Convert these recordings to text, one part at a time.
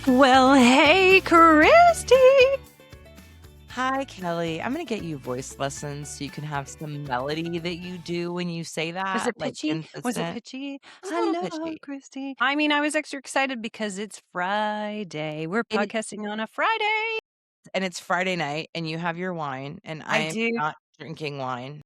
Well, hey, Christy. Hi, Kelly. I'm going to get you voice lessons so you can have some melody that you do when you say that. Was it like pitchy? Was it consistent. pitchy? It's a little Hello, pitchy. Christy. I mean, I was extra excited because it's Friday. We're It, podcasting on a Friday. and it's Friday night, and you have your wine, and I I am do. not drinking wine.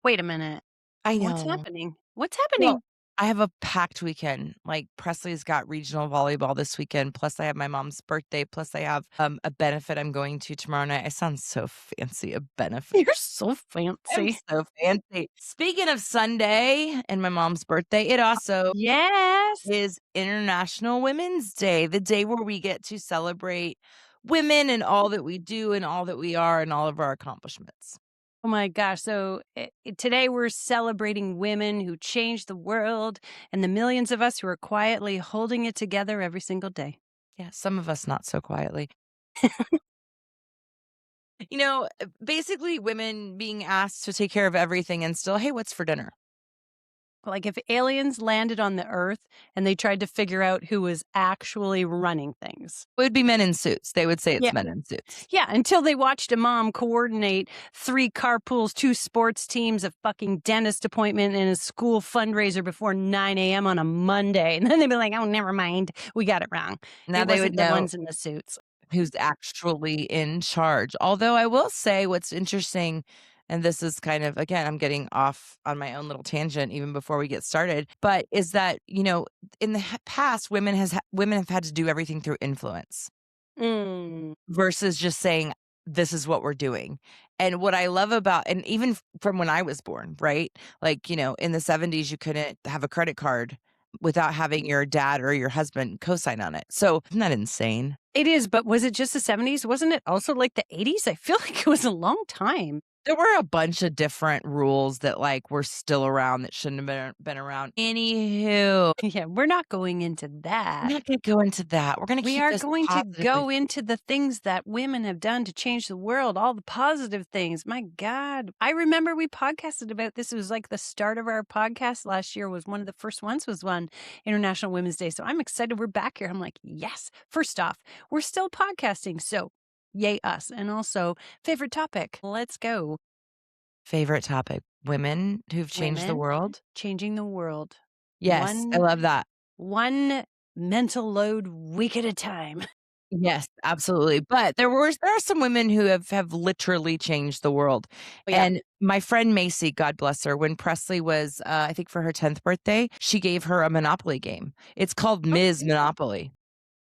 Wait a minute. I What's know. happening? What's Well, happening? I have a packed weekend. Like Presley's got regional volleyball this weekend. Plus, I have my mom's birthday. Plus, I have a benefit I'm going to tomorrow night. I sound so fancy. A benefit. You're so I'm fancy. so fancy. Speaking of Sunday and my mom's birthday, it also Yes. is International Women's Day, the day where we get to celebrate women and all that we do and all that we are and all of our accomplishments. Oh my gosh. So today we're celebrating women who changed the world and the millions of us who are quietly holding it together every single day. Yeah, some of us not so quietly. Basically women being asked to take care of everything and still, hey, what's for dinner? Like if aliens landed on the Earth and they tried to figure out who was actually running things. It would be men in suits. They would say it's Yeah. men in suits. Yeah, until they watched a mom coordinate 3 carpools, 2 sports teams, a fucking dentist appointment, and a school fundraiser before 9 a.m. on a Monday. And then they'd be like, oh, never mind. We got it wrong. Now It they wasn't would the know ones in the suits. who's actually in charge. Although I will say what's interesting, and this is kind of, again, I'm getting off on my own little tangent even before we get started, but is that, in the past, women have had to do everything through influence versus just saying, this is what we're doing. And what I love about, and even from when I was born, right? Like, in the 70s, you couldn't have a credit card without having your dad or your husband co-sign on it. So isn't that insane? It is, but was it just the 70s? Wasn't it also like the 80s? I feel like it was a long time. There were a bunch of different rules that were still around that shouldn't have been around. Anywho, Yeah, we're not going into I'm that. not going to go into that. We're going to We keep are this going to positively. go into the things that women have done to change the world, all the positive things. My God. I remember we podcasted about this. It was like the start of our podcast last year was one of the first ones was on International Women's Day. So I'm excited we're back here. I'm like, yes. First off, we're still podcasting. So yay us. And also favorite topic. Let's go. Favorite topic, women who've changed the Women world. changing the world. Yes, I love that. One mental load week at a time. Yes, absolutely. But there are some women who have literally changed the world. Oh, yeah. And my friend Macy, God bless her, when Presley was, I think for her 10th birthday, she gave her a Monopoly game. It's called Ms. Monopoly.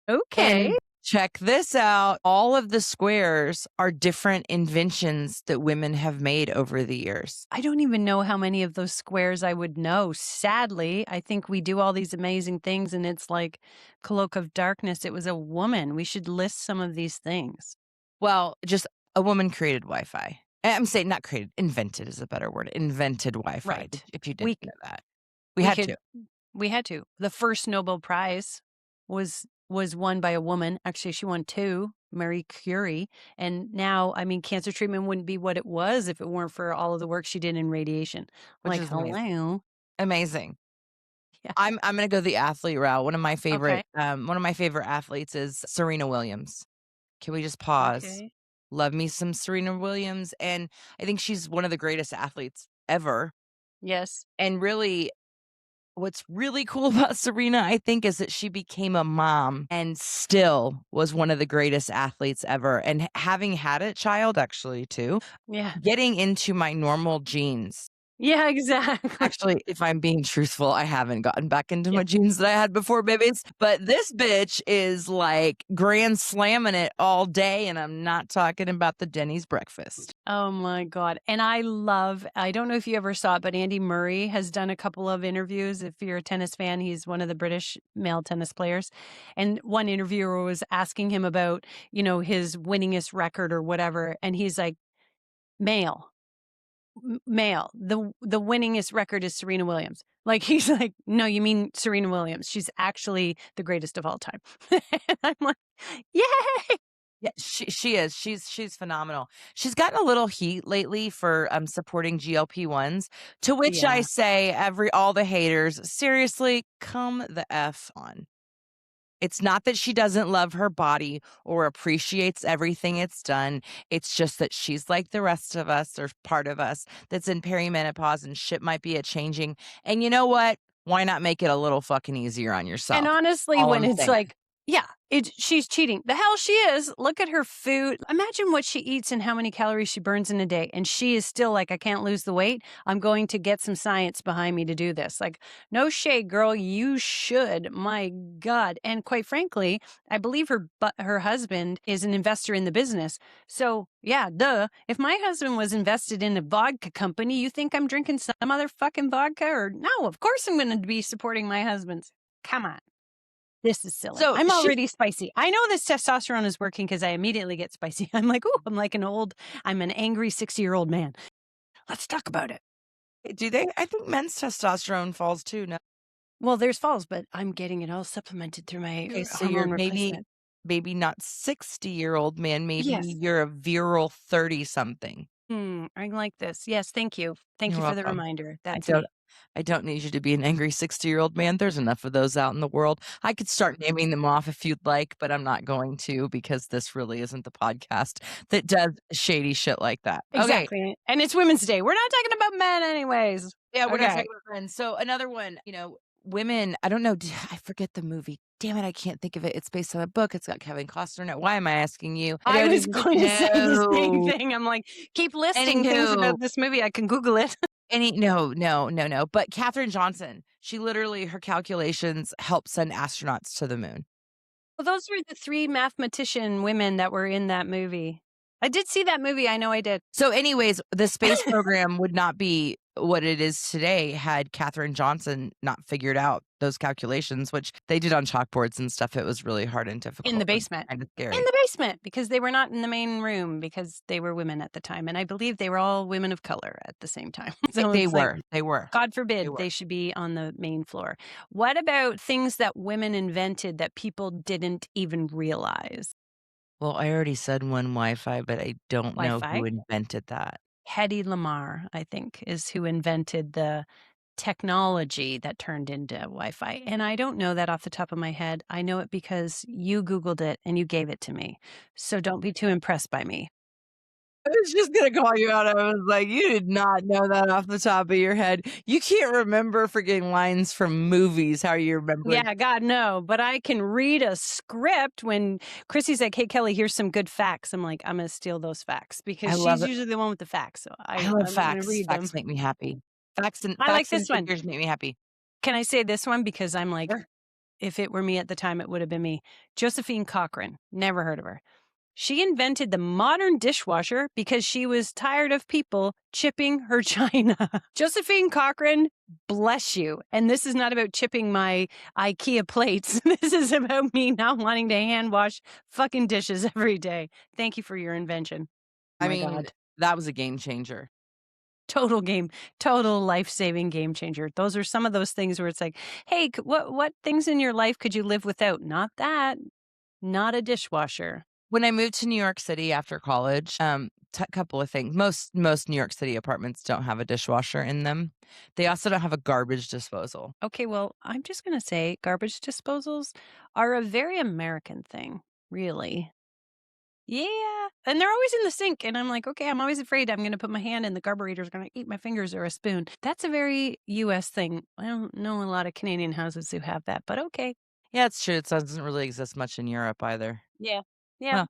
Okay. And check this out. All of the squares are different inventions that women have made over the years. I don't even know how many of those squares I would know. Sadly, I think we do all these amazing things and it's like cloak of darkness. It was a woman. We should list some of these things. Well, just a woman created Wi-Fi. I'm saying not created, invented is a better word. Invented Wi-Fi, Right. if you didn't know that. We had could- to. We had to. The first Nobel Prize was won by a woman. Actually, she won 2, Marie Curie. And now, I mean, cancer treatment wouldn't be what it was if it weren't for all of the work she did in radiation. Which Like, is amazing. hello. Amazing. Yeah. I'm gonna go the athlete route. One of my favorite athletes is Serena Williams. Can we just pause? Okay. Love me some Serena Williams. And I think she's one of the greatest athletes ever. Yes. And really, what's really cool about Serena, I think, is that she became a mom and still was one of the greatest athletes ever. And having had a child, actually, too, Yeah. getting into my normal genes. Yeah, exactly. Actually, if I'm being truthful, I haven't gotten back into my jeans that I had before babies, but this bitch is like grand slamming it all day, and I'm not talking about the Denny's breakfast. Oh my God. And I don't know if you ever saw it, but Andy Murray has done a couple of interviews. If you're a tennis fan, he's one of the British male tennis players. And one interviewer was asking him about, his winningest record or whatever. And he's like, male. The winningest record is Serena Williams. Like, he's like, no, you mean Serena Williams. She's actually the greatest of all time. And I'm like, yay. Yeah, she is. She's phenomenal. She's gotten a little heat lately for supporting GLP-1s, to which I Yeah. say all the haters, seriously, come the F on. It's not that she doesn't love her body or appreciates everything it's done. It's just that she's like the rest of us or part of us that's in perimenopause and shit might be a changing. And you know what? Why not make it a little fucking easier on And yourself? honestly, All when I'm it's saying. like, yeah, she's cheating. The hell she is. Look at her food. Imagine what she eats and how many calories she burns in a day. And she is still like, I can't lose the weight. I'm going to get some science behind me to do this. Like, no shade, girl. You should. My God. And quite frankly, I believe her husband is an investor in the business. So yeah, duh. If my husband was invested in a vodka company, you think I'm drinking some other fucking vodka? Or no, of course I'm going to be supporting my husband's. Come on. This is silly. So I'm she already spicy. I know this testosterone is working because I immediately get spicy. I'm like, "Ooh, I'm an angry 60-year-old man. Let's talk about it." do they I think men's testosterone falls too, no? Well, there's falls, but I'm getting it all supplemented through my Okay, so you're hormone replacement. maybe not 60-year-old man, maybe Yes. you're a virile 30 something. I like this. Yes, thank you. Thank You're you for the welcome. reminder. I That's don't me. I don't need you to be an angry 60-year-old man. There's enough of those out in the world. I could start naming them off if you'd like, but I'm not going to because this really isn't the podcast that does shady shit like that. Okay. Exactly. And it's Women's Day. We're not talking about men anyways. Yeah, we're not Okay. talking about men. So another one, women, I don't know, I forget the movie. Damn it, I can't think of it. It's based on a book. It's got Kevin Costner in it. Why am I asking you? I I don't was even going to say the same know. thing. I'm like, keep listing things Anywho, about this movie. I can Google it. no, no, no, no. But Katherine Johnson, she literally, her calculations help send astronauts to the moon. Well, those were the 3 mathematician women that were in that movie. I did see that movie, I know I did. So, anyways, the space program would not be what it is today had Katherine Johnson not figured out those calculations, which they did on chalkboards and stuff. It was really hard and In the difficult and basement. kind of In scary. the basement, because they were not in the main room because they were women at the time, and I believe they were all women of color at the same time. So They it's like, were, they were, God they forbid were. they should be on the main floor. What about things that women invented that people didn't even realize? Well, I already said one Wi-Fi, but I don't know who Wi-Fi? invented that. Hedy Lamarr, I think, is who invented the technology that turned into Wi-Fi, and I don't know that off the top of my head. I know it because you Googled it and you gave it to me, so don't be too impressed by me. I was just gonna call you out. I was like, "You did not know that off the top of your head. You can't remember freaking lines from movies. How are you remembering?" Yeah, God, no, but I can read a script when Chrissy's like, "Hey, Kelly, here's some good facts." I'm like, "I'm gonna steal those facts," because I love she's it. usually the one with the facts, so I love I'm gonna facts. read them. Facts make me happy. I like Facts this and one. figures make me happy. Can I say this one? Because I'm like, Sure. if it were me at the time, it would have been me. Josephine Cochran, never heard of her. She invented the modern dishwasher because she was tired of people chipping her china. Josephine Cochran, bless you. And this is not about chipping my IKEA plates. This is about me not wanting to hand wash fucking dishes every day. Thank you for your invention. I My mean, God. that was a game changer. Total life-saving game changer. Those are some of those things where it's like, hey, what things in your life could you live without? Not that, not a dishwasher. When I moved to New York City after college, couple of things. Most New York City apartments don't have a dishwasher in them. They also don't have a garbage disposal. Okay, well, I'm just going to say garbage disposals are a very American thing, really. Yeah. And they're always in the sink. And I'm like, okay, I'm always afraid I'm going to put my hand in the carburetor is going to eat my fingers or a spoon. That's a very US thing. I don't know a lot of Canadian houses who have that, but okay. Yeah, it's true. It doesn't really exist much in Europe either. Yeah. Yeah. Well,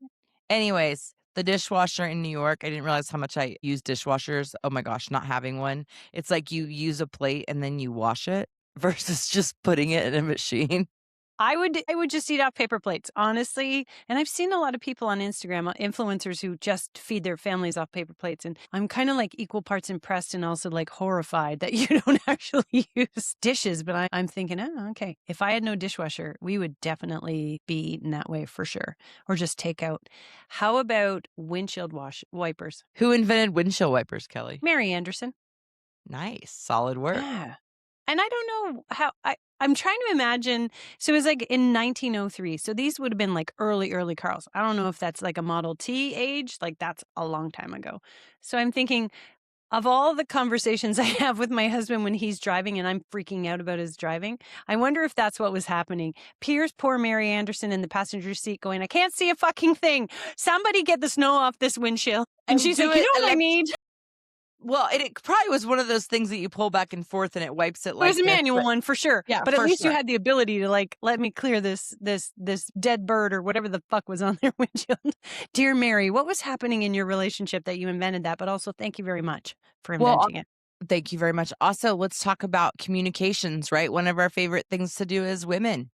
anyways, the dishwasher in New York, I didn't realize how much I use dishwashers. Oh my gosh, not having one. It's like you use a plate and then you wash it versus just putting it in a machine. I would just eat off paper plates, honestly. And I've seen a lot of people on Instagram, influencers who just feed their families off paper plates. And I'm kind of like equal parts impressed and also like horrified that you don't actually use dishes. But I'm thinking, oh, okay. If I had no dishwasher, we would definitely be eating that way for sure. Or just take out. How about windshield wash wipers? Who invented windshield wipers, Kelly? Mary Anderson. Nice. Solid work. Yeah. And I don't know how I'm trying to imagine. So it was like in 1903. So these would have been like early cars. I don't know if that's like a Model T age. Like that's a long time ago. So I'm thinking Of all the conversations I have with my husband when he's driving and I'm freaking out about his driving, I wonder if that's what was happening. Here's poor Mary Anderson in the passenger seat going, I can't see a fucking thing. Somebody get the snow off this windshield. And And she's do like, you it know what I need? well, it probably was one of those things that you pull back and forth and it wipes it It was like a this, manual but one for sure. yeah, But at for least you sure. had the ability to like, let me clear this dead bird or whatever the fuck was on their windshield. Dear Mary, what was happening in your relationship that you invented that? But also thank you very much for Well, inventing it. thank you very much. Also, let's talk about communications, right? One of our favorite things to do as women.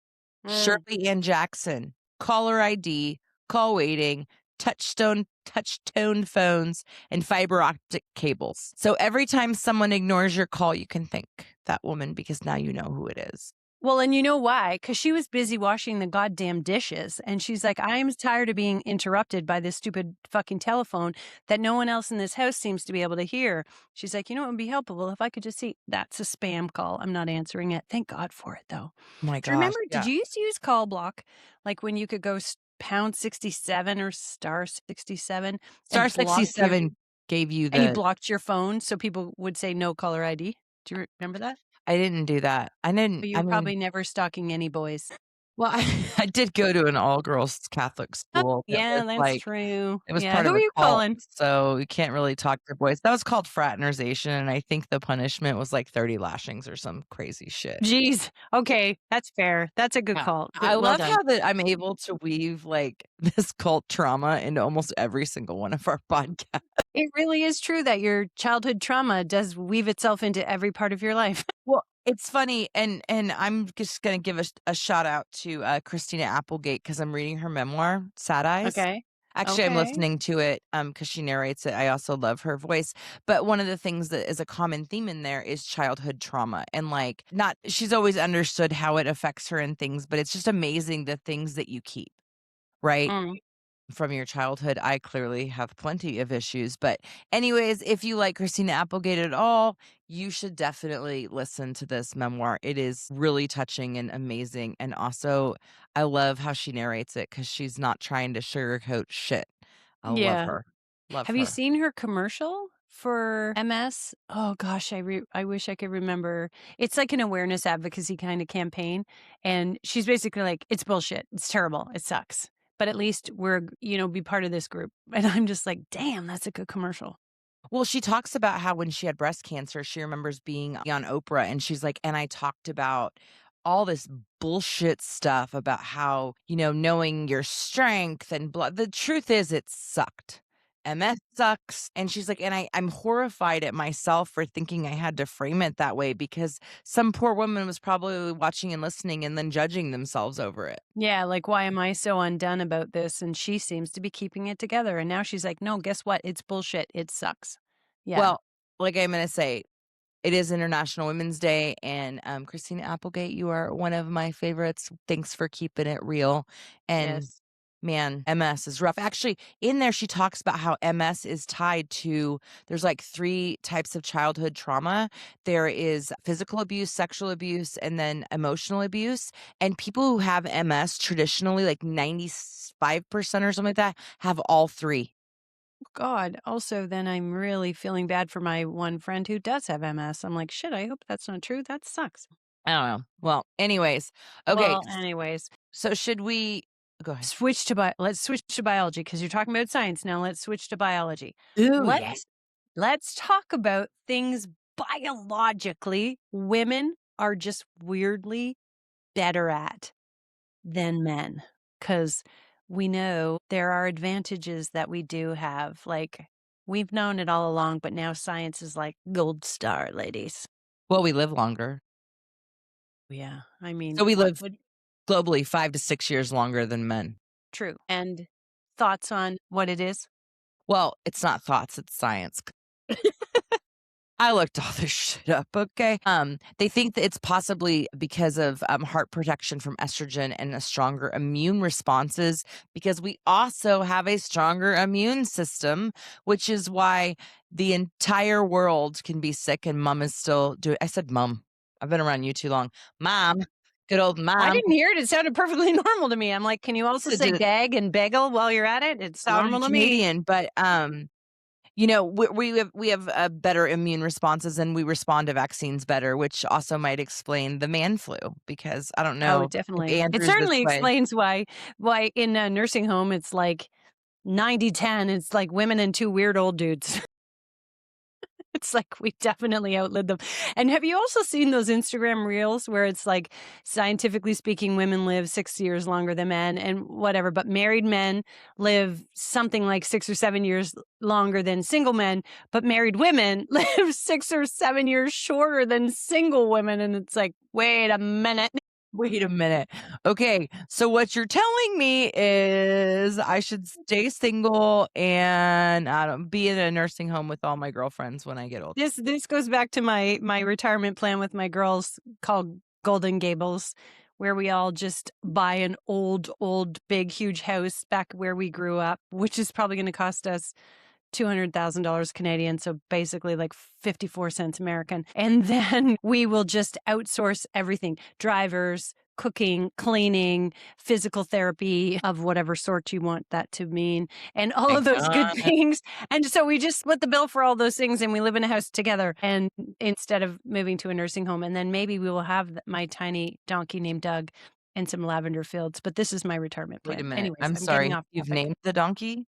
Mm. Shirley Ann Jackson, caller ID, call waiting, touch tone phones, and fiber optic cables. So every time someone ignores your call, you can thank that woman because now you know who it is. Well, and you know why? Because she was busy washing the goddamn dishes. And she's like, I'm tired of being interrupted by this stupid fucking telephone that no one else in this house seems to be able to hear. She's like, you know, it would be helpful if I could just see that's a spam call. I'm not answering it. Thank God for it, though. My Do you gosh, remember? Did yeah. you used to use call block? Like when you could go pound 67 or star 67 Star and block your, 67 gave you and you the blocked your phone so people would say no caller ID? Do you remember that? I didn't do that. I didn't But you I were mean, probably never stalking any boys. well, I did go to an all-girls Catholic Oh, school that was yeah, that's like true. it was Yeah, part who of are a you cult, calling? so you can't really talk to boys. That was called fraternization, and I think the punishment was like 30 lashings or some crazy shit. Jeez. Okay, that's fair. That's a good Yeah. call. I Good, well love done. how that I'm able to weave, like, this cult trauma into almost every single one of our podcasts. It really is true that your childhood trauma does weave itself into every part of your life. Well, it's funny, and I'm just gonna give a shout out to, Christina Applegate because 'cause I'm reading her memoir, Sad Eyes. Okay. Actually, I'm Okay. listening to it, because she narrates it. I also love her voice, but one of the things that is a common theme in there is childhood trauma, and, like, not she's always understood how it affects her and things, but it's just amazing the things that you keep, right? Mm. From your childhood. I clearly have plenty of issues. But, anyways, if you like Christina Applegate at all, you should definitely listen to this memoir. It is really touching and amazing. And also, I love how she narrates it because she's not trying to sugarcoat shit. I love Yeah. her. Love Have you her. seen her commercial for MS? Oh gosh, I wish I could remember. It's like an awareness advocacy kind of campaign, and she's basically like, "It's bullshit. It's terrible. It sucks. But at least we're, be part of this group." And I'm just like, "Damn, that's a good commercial." Well, she talks about how when she had breast cancer, she remembers being on Oprah and she's like, and I talked about all this bullshit stuff about how, knowing your strength and blah. The truth is it sucked. MS sucks. And she's like, and I'm horrified at myself for thinking I had to frame it that way because some poor woman was probably watching and listening and then judging themselves over it. Yeah, like, why am I so undone about this? And she seems to be keeping it together. And now she's like, no, guess what? It's bullshit. It sucks. Yeah. Well, like I'm going to say, it is International Women's Day, and, Christina Applegate, you are one of my favorites. Thanks for keeping it real, and Yes. man, MS is rough. Actually, in there, she talks about how MS is tied to there's, like, 3 types of childhood trauma. There is physical abuse, sexual abuse, and then emotional abuse, and people who have MS traditionally, like 95% or something like that, have all 3. God. Also, then I'm really feeling bad for my one friend who does have MS. I'm like, shit, I hope that's not true. That sucks. I don't know. Well, anyways, okay, Well, anyways, so should we go ahead. let's switch to biology because you're talking about science now. Let's switch to biology. Ooh, yes. Let's let's talk about things biologically women are just weirdly better at than men, because we know there are advantages that we do have. Like, we've known it all along, but now science is like gold star, ladies. Well, we live longer. Yeah, I mean, So we what live would globally 5 to 6 years longer than men. true. And thoughts on what it is? Well, it's not thoughts, it's science. I looked all this shit up, okay? They think that it's possibly because of, heart protection from estrogen and a stronger immune responses because we also have a stronger immune system, which is why the entire world can be sick and mom is still doing I said mom. I've been around you too long. Mom, good old I mom. didn't hear it. It sounded perfectly normal to me. I'm like, can you also Did say it gag and bagel while you're at it? It's sounded normal to me. Canadian, but, we have better immune responses and we respond to vaccines better, which also might explain the man flu because I don't Oh, know if definitely. It Andrew's this certainly way. explains why in a nursing home it's like 90-10. It's like women and two weird old dudes. It's like we definitely outlived them. And have you also seen those Instagram reels where it's like, scientifically speaking, women live 6 years longer than men and whatever, but married men live something like 6 or 7 years longer than single men, but married women live 6 or 7 years shorter than single women. And it's like, wait a minute. Wait a minute. Okay, so what you're telling me is I should stay single and I don't be in a nursing home with all my girlfriends when I get older. This goes back to my retirement plan with my girls called Golden Gables, where we all just buy an old, big, huge house back where we grew up, which is probably going to cost us $200,000 Canadian, so basically like 54 cents American. And then we will just outsource everything: drivers, cooking, cleaning, physical therapy of whatever sort you want that to mean, and all My of those good God. things. And so we just split the bill for all those things and we live in a house together, and instead of moving to a nursing home. And then maybe we will have my tiny donkey named Doug and some lavender fields. But this is my retirement Wait a plan. minute. Anyways, I'm I'm getting sorry. off You've topic. named the donkey?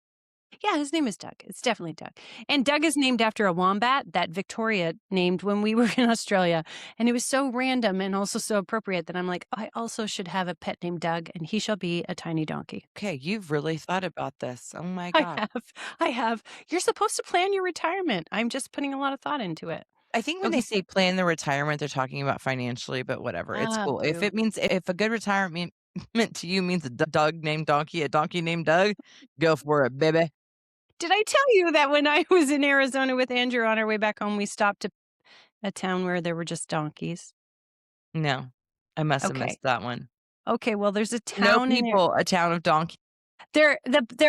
Yeah, his name is Doug. It's definitely Doug. And Doug is named after a wombat that Victoria named when we were in Australia. And it was so random and also so appropriate that I'm like, I also should have a pet named Doug, and he shall be a tiny donkey. Okay, you've really thought about this. Oh my I God. have. I have. You're supposed to plan your retirement. I'm just putting a lot of thought into it. I think when Okay. they say plan the retirement, they're talking about financially, but whatever. It's Ah, cool. If boo. it means if a good retirement meant to you means a dog named Donkey, a donkey named Doug, go for it, baby. Did I tell you that when I was in Arizona with Andrew on our way back home, we stopped at a town where there were just donkeys? No, I must have Okay. missed that one. Okay. Well, there's a No town in people, a town of donkey. There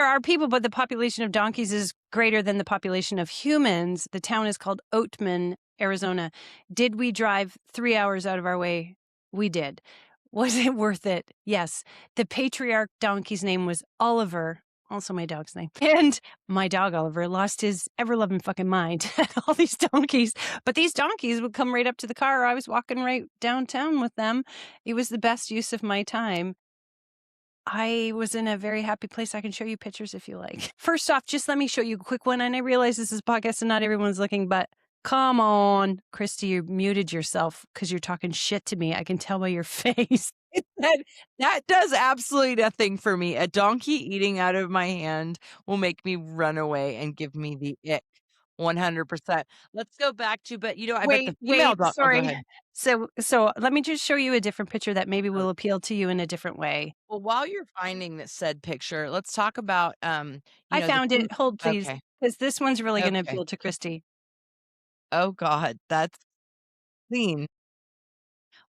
are people, but the population of donkeys is greater than the population of humans. The town is called Oatman, Arizona. Did we drive 3 hours out of our way? We did. Was it worth it? Yes. The patriarch donkey's name was Oliver, also my dog's name. And my dog Oliver lost his ever-loving fucking mind at all these donkeys. But these donkeys would come right up to the car. I was walking right downtown with them. It was the best use of my time. I was in a very happy place. I can show you pictures if you like. First off, just let me show you a quick one. And I realize this is a podcast and not everyone's looking, but come on, Christy, you muted yourself because you're talking shit to me. I can tell by your face. That that does absolutely nothing for me. A donkey eating out of my hand will make me run away and give me the ick. 100%. Let's go back to, but I bet the female Wait, dog. Oh, go sorry. ahead. So let me just show you a different picture that maybe Oh. will appeal to you in a different way. Well, while you're finding this said picture, let's talk about I the found fem it. Hold, please, okay. because this one's really going to Okay. appeal to Christy. Oh God, that's clean.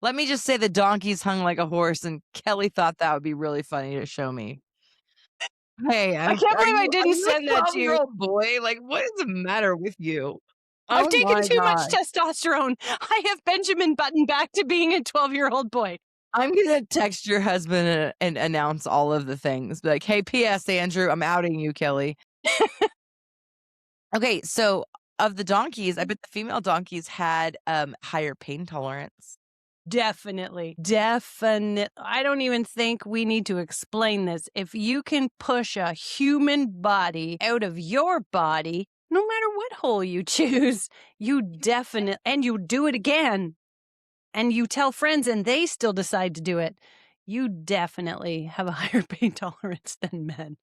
Let me just say the donkey's hung like a horse, and Kelly thought that would be really funny to show me. Hey, I can't are believe I you didn't a send that to you. 12-year-old boy? Like, what is the matter with you? I've Oh taken my too much god. testosterone. I have Benjamin Button back to being a 12-year-old boy. I'm gonna text your husband and announce all of the things. Be like, "Hey, P.S. Andrew, I'm outing you, Kelly." Okay, so of the donkeys, I bet the female donkeys had, higher pain tolerance. Definitely. Definite. I don't even think we need to explain this. If you can push a human body out of your body, no matter what hole you choose, you definitely, and you do it again, and you tell friends and they still decide to do it, you definitely have a higher pain tolerance than men.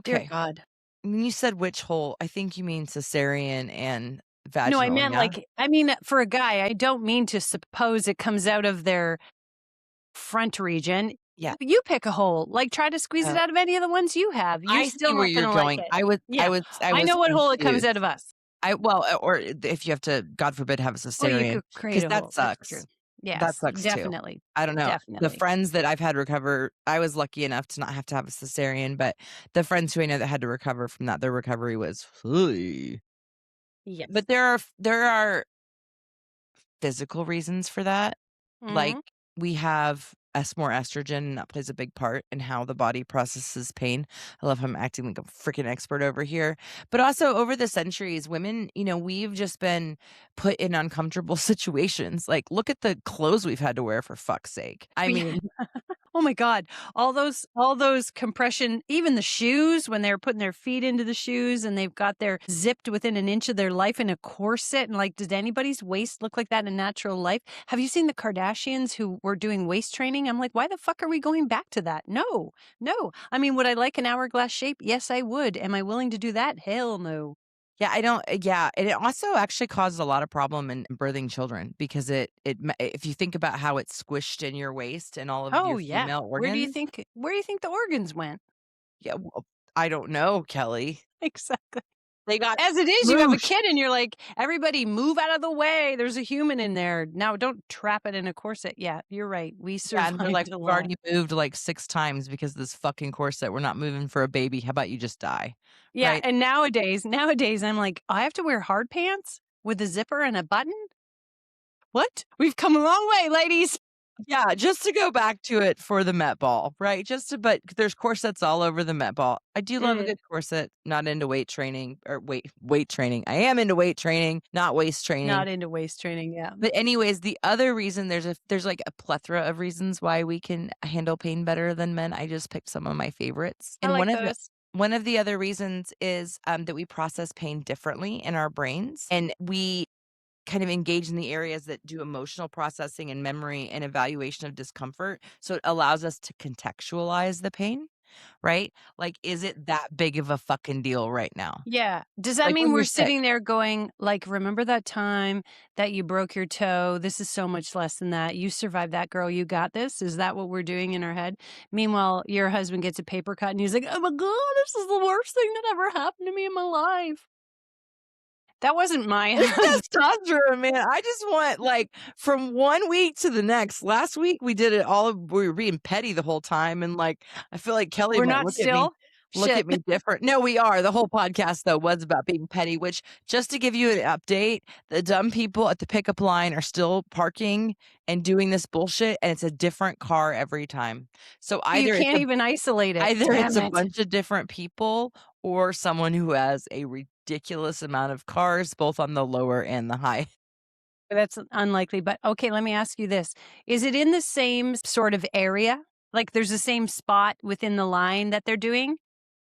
Dear Okay. God. When you said which hole, I think you mean cesarean and No, I vaginal, meant yeah? for a guy, I don't mean to suppose it comes out of their front region. Yeah. You pick a hole, like try to squeeze it Uh, out of any of the ones you have. You're I still see where not you're gonna like going. it. I Yeah. was I I was know what hole it comes out confused. of us. Or if you have to, God forbid, have a Or you cesarean, could create because a that hole. That's true. sucks. That Yes, sucks too. definitely. I don't know. The Definitely. friends that I've had recover, I was lucky enough to not have to have a cesarean, but the friends who I know that had to recover from that, their recovery was, "Ooh." Yes. But there are physical reasons for that. Like, Mhm. we have more estrogen, and that plays a big part in how the body processes pain. I love how I'm acting like a freaking expert over here. But also over the centuries, women, we've just been put in uncomfortable situations. Like, look at the clothes we've had to wear for fuck's sake. I We mean, Oh my god, all those compression, even the shoes when they're putting their feet into the shoes and they've got their zipped within an inch of their life in a corset, and, like, does anybody's waist look like that in natural life? Have you seen the Kardashians who were doing waist training? I'm like, "Why the fuck are we going back to that?" No, no. I mean, would I like an hourglass shape? Yes, I would. Am I willing to do that? Hell no. yeah, I don't yeah, and it also actually causes a lot of problem in birthing children because if you think about how it's squished in your waist and all of Oh, your yeah. female organs, Where do you think the organs went? yeah, well, I don't know, Kelly. Exactly. They got As it is, you have a smooshed. kid and you're like, "Everybody move out of the way. There's a human in there. Now don't trap it in a corset." Yeah, you're right. We Yeah, and they're like, survived a "We've lot. already moved, like, 6 times because of this fucking corset. We're not moving for a baby. How about you just die?" Yeah, Right? and nowadays, I'm like, "I have to wear hard pants with a zipper and a button? What? We've come a long way, ladies." Yeah, just to go back to it for the Met Ball, right? But there's corsets all over the Met Ball. I do love a Mm, good corset, not into weight training or weight training. I am into weight training, not waist training. not into waist training, yeah. But anyways, the other reason there's like a plethora of reasons why we can handle pain better than men. I just picked some of my favorites. I And like those. one of the other reasons is that we process pain differently in our brains, and we kind of engage in the areas that do emotional processing and memory and evaluation of discomfort. So it allows us to contextualize the pain, right? Like, is it that big of a fucking deal right now? Yeah. Does that Like mean when we're you're sick. sitting there going, like, "Remember that time that you broke your toe? This is so much less than that. You survived that, girl. You got this." Is that what we're doing in our head? Meanwhile, your husband gets a paper cut and he's like, "Oh my god, this is the worst thing that ever happened to me in my life." That wasn't my It's husband. testosterone, man. I just want, like, from 1 week to the next. Last week, we were being petty the whole time, and, like, I feel like Kelly We're might not still? look Shit. at me different. No, we are. The whole podcast, though, was about being petty, which, just to give you an update, the dumb people at the pickup line are still parking and doing this bullshit, and it's a different car every time. So You can't even isolate it. either it's Damn a it. bunch of different people or someone who has a ridiculous amount of cars, both on the lower and the high. That's unlikely, but okay, let me ask you this. Is it in the same sort of area? Like, there's the same spot within the line that they're doing?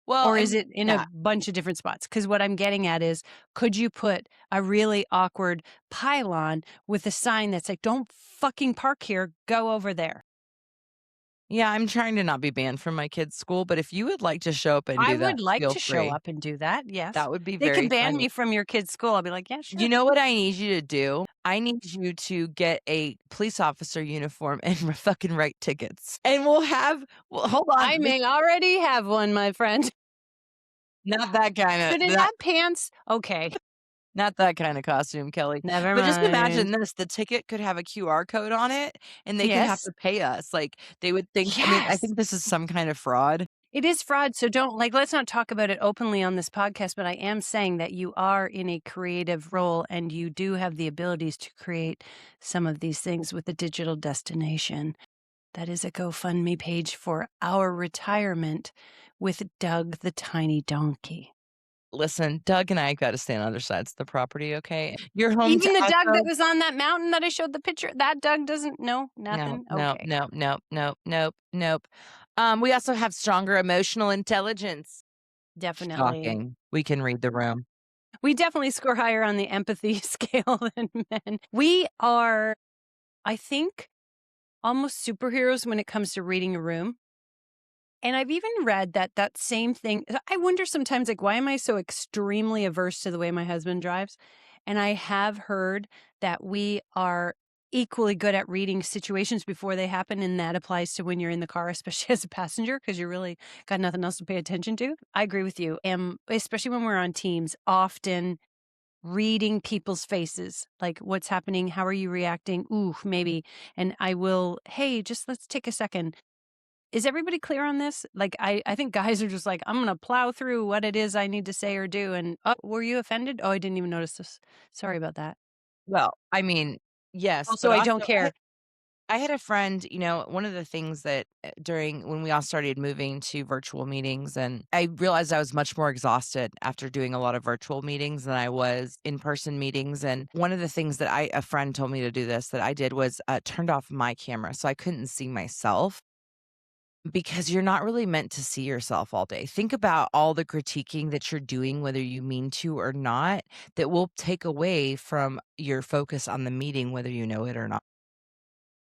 Well, Or is and it in a yeah. bunch of different spots? Because what I'm getting at is, could you put a really awkward pylon with a sign that's like, "Don't fucking park here, go over there"? Yeah, I'm trying to not be banned from my kids' school, but if you would like to show up and I do that, would like feel to show free. up and do that, yes. That would be They can very ban funny. me from your kid's school. I'll be like, "Yeah, You sure." know what I need you to do? I need you to get a police officer uniform and fucking write tickets. And hold on, I may already have one, my friend. not that But it that had pants. Okay, not that kinda costume, Kelly. never But just mind. imagine this, the ticket could have a QR code on it, and they could have Yes. to pay us, like, they would think I Yes. think this is some kind of fraud. It is fraud, so don't like, let's not talk about it openly on this podcast, but I am saying that you are in a creative role and you do have the abilities to create some of these things with a digital destination. That is a GoFundMe page for our retirement with Doug the tiny donkey. Listen, Doug and I gotta stay on other sides of the property, okay? You're home to Even the us, Doug that though. was on that mountain that I showed the picture, that Doug doesn't know No, nothing? no, Okay, no, no, no, nope, nope. We also have stronger emotional intelligence. definitely. Shocking. We can read the room. We definitely score higher on the empathy scale than men. We are, I think, almost superheroes when it comes to reading a room. And I've even read that that same thing. I wonder sometimes, like, why am I so extremely averse to the way my husband drives? And I have heard that we are equally good at reading situations before they happen. And that applies to when you're in the car, especially as a passenger, because you really got nothing else to pay attention to. I agree with you. And especially when we're on teams, often reading people's faces, like what's happening, how are you reacting? Ooh, maybe. And I will, hey, just let's take a second. Is everybody clear on this? Like, I think guys are just like, I'm gonna plow through what it is I need to say or do. And oh, were you offended? Oh, I didn't even notice this. Sorry about that. Well, I mean, yes, Also, but I also don't care. I had a friend, one of the things that during when we all started moving to virtual meetings, and I realized I was much more exhausted after doing a lot of virtual meetings than I was in person meetings. And one of the things that a friend told me to do this that I did was turned off my camera so I couldn't see myself because you're not really meant to see yourself all day. Think about all the critiquing that you're doing, whether you mean to or not, that will take away from your focus on the meeting, whether you know it or not.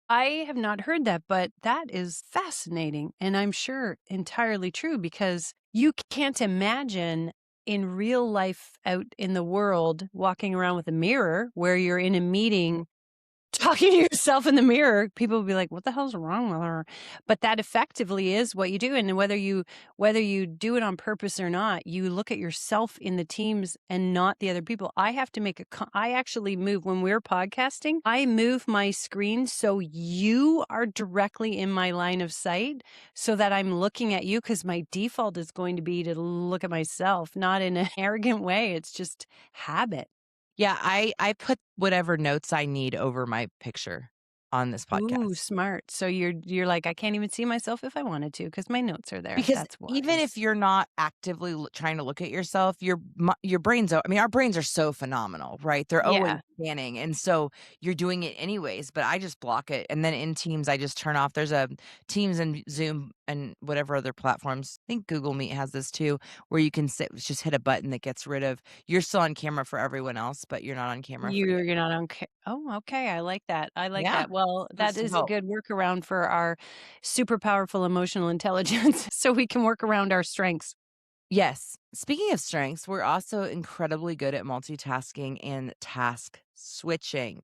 I have not heard that, but that is fascinating. And I'm sure entirely true because you can't imagine in real life out in the world walking around with a mirror where you're in a meeting talking to yourself in the mirror, people will be like, "What the hell's wrong with her?" But that effectively is what you do, and whether you do it on purpose or not, you look at yourself in the teams and not the other people. I have to make I actually move when we're podcasting, I move my screen so you are directly in my line of sight so that I'm looking at you because my default is going to be to look at myself, not in an arrogant way. It's just habit. Yeah, I put whatever notes I need over my picture on this Ooh, podcast. smart. So you're like, "I can't even see myself if I wanted to because my notes are there." Because That's even if wise. you're not actively trying to look at yourself, your brain's I mean, our brains are so phenomenal, right? They're always Yeah. scanning, and so you're doing it anyways, but I just block it, and then in Teams, I just turn off there's a Teams and Zoom and whatever other platforms, I think Google Meet has this too, where you can just hit a button that gets rid of you're still on camera for everyone else, but you're not on camera for you. You're not on ca Oh, okay, I like that, I like Yeah, that. Well, that boosts the is a vote. good workaround for our super powerful emotional intelligence so we can work around our strengths. Yes. Speaking of strengths, we're also incredibly good at multitasking and task switching.